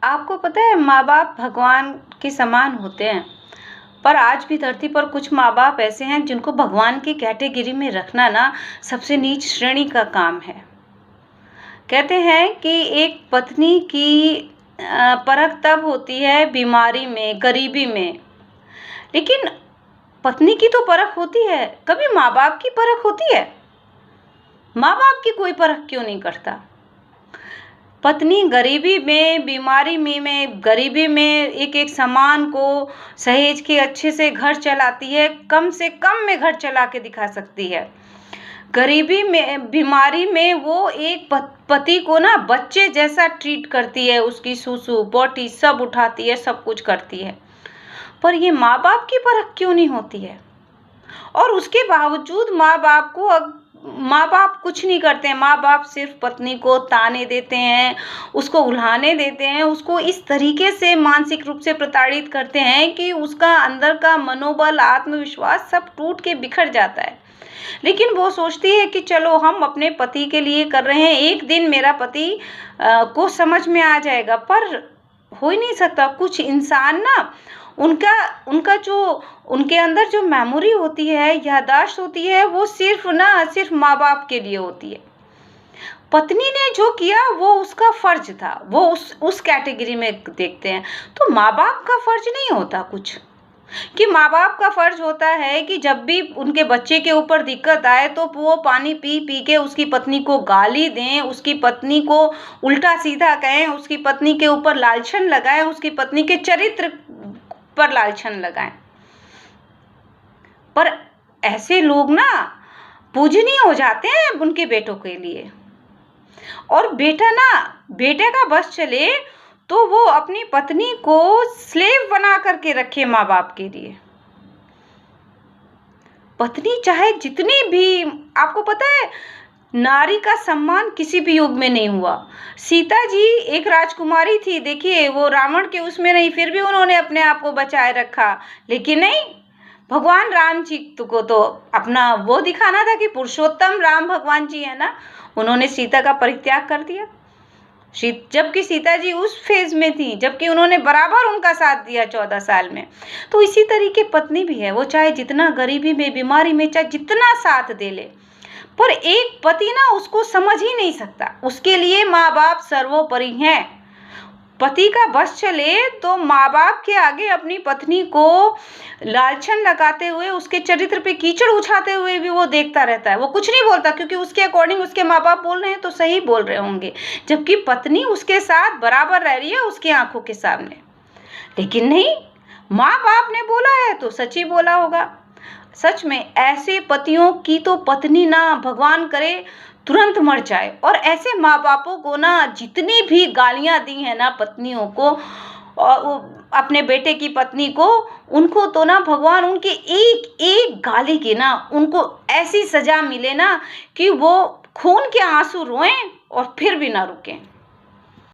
आपको पता है माँ बाप भगवान के समान होते हैं। पर आज भी धरती पर कुछ माँ बाप ऐसे हैं जिनको भगवान की कैटेगरी में रखना ना सबसे नीच श्रेणी का काम है। कहते हैं कि एक पत्नी की परख तब होती है बीमारी में, गरीबी में। लेकिन पत्नी की तो परख होती है, कभी माँ बाप की परख होती है? माँ बाप की कोई परख क्यों नहीं करता? पत्नी गरीबी में, बीमारी में गरीबी में एक सामान को सहेज के अच्छे से घर चलाती है, कम से कम में घर चला के दिखा सकती है। गरीबी में, बीमारी में वो एक पति को ना बच्चे जैसा ट्रीट करती है, उसकी सूसू पोटी सब उठाती है, सब कुछ करती है। पर ये माँ बाप की परख क्यों नहीं होती है? और उसके बावजूद माँ बाप कुछ नहीं करते हैं। माँ बाप सिर्फ पत्नी को ताने देते हैं, उसको उल्हाने देते हैं, उसको इस तरीके से मानसिक रूप से प्रताड़ित करते हैं कि उसका अंदर का मनोबल, आत्मविश्वास सब टूट के बिखर जाता है। लेकिन वो सोचती है कि चलो हम अपने पति के लिए कर रहे हैं, एक दिन मेरा पति को समझ में आ जाएगा। पर हो ही नहीं सकता। कुछ इंसान ना उनका जो उनके अंदर जो मेमोरी होती है, याददाश्त होती है, वो सिर्फ माँ बाप के लिए होती है। पत्नी ने जो किया वो उसका फर्ज था, वो उस कैटेगरी में देखते हैं। तो माँ बाप का फर्ज नहीं होता कुछ, कि माँ बाप का फर्ज होता है कि जब भी उनके बच्चे के ऊपर दिक्कत आए तो वो पानी पी पी के उसकी पत्नी को गाली दें, उसकी पत्नी को उल्टा सीधा कहें, उसकी पत्नी के ऊपर लांछन लगाएं, उसकी पत्नी के चरित्र पर लांछन लगाएं। पर ऐसे लोग ना पूजनीय हो जाते हैं उनके बेटों के लिए। और बेटे का बस चले तो वो अपनी पत्नी को स्लेव बना करके रखे माँ बाप के लिए। पत्नी चाहे जितनी भी, आपको पता है नारी का सम्मान किसी भी युग में नहीं हुआ। सीता जी एक राजकुमारी थी, देखिए वो रावण के उसमें नहीं, फिर भी उन्होंने अपने आप को बचाए रखा। लेकिन नहीं, भगवान राम जी को तो अपना वो दिखाना था कि पुरुषोत्तम राम भगवान जी है ना, उन्होंने सीता का परित्याग कर दिया। जबकि सीता जी उस फेज में थी, जबकि उन्होंने बराबर उनका साथ दिया 14 साल में। तो इसी तरीके पत्नी भी है, वो चाहे जितना गरीबी में, बीमारी में, चाहे जितना साथ दे ले, पर एक पति ना उसको समझ ही नहीं सकता। उसके लिए माँ बाप सर्वोपरि हैं। पति का बस चले तो माँ बाप के आगे अपनी पत्नी को लांछन लगाते हुए, उसके चरित्र पे कीचड़ उछाते हुए भी वो देखता रहता है। वो कुछ नहीं बोलता, क्योंकि उसके अकॉर्डिंग उसके माँ बाप बोल रहे हैं तो सही बोल रहे होंगे, जबकि पत्नी उसके साथ बराबर रह रही है उसकी आंखों के सामने। लेकिन नहीं, माँ बाप ने बोला है तो सच ही बोला होगा। सच में ऐसे पतियों की तो पत्नी ना भगवान करे तुरंत मर जाए। और ऐसे माँ बापों को ना जितनी भी गालियां दी हैं ना पत्नियों को, और अपने बेटे की पत्नी को, उनको तो ना भगवान उनके एक एक गाली की ना उनको ऐसी सजा मिले ना कि वो खून के आंसू रोएं और फिर भी ना रुकें।